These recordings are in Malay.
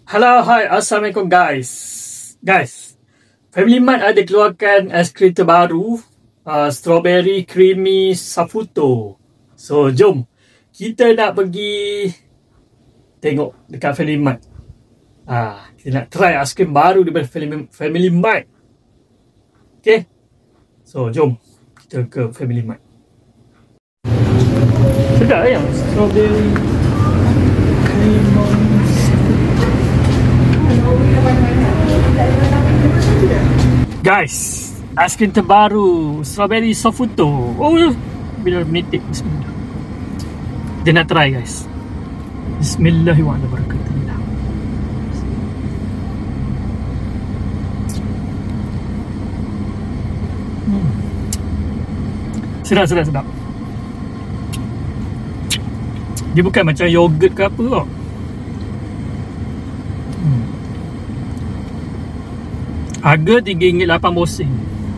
Hello, hi, Assalamualaikum guys. Family Mart ada keluarkan aiskrim terbaru, strawberry creamy safuto. So, jom kita nak pergi tengok dekat Family Mart. Kita nak try aiskrim baru daripada Family Mart. Okay, so jom kita ke Family Mart. Sedap yang strawberry creamy. Guys, aiskrim terbaru strawberry safuto. Bila menitik, bismillah. Dia nak try guys. Bismillahirrahmanirrahim. Sedap. Dia bukan macam yogurt ke apa tau. Harga RM3.80.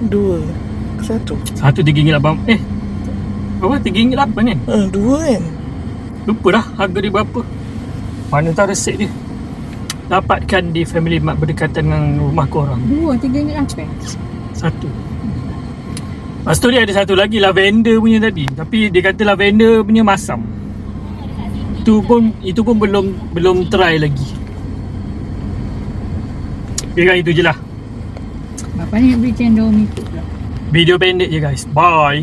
Dua. Satu RM3.8. Berapa? RM3.8 kan? Dua kan? Lupa dah harga dia berapa. Mana tahu resep dia. Dapatkan di Family Mart berdekatan dengan rumah korang. Dua, RM3.8. Satu. Lepas tu dia ada satu lagi lavender punya tadi. Tapi dia kata lavender punya masam. Itu pun belum try lagi. Biarkan itu je lah. Bapak ni beri cendol ikut pula. Video pendek je guys. Bye.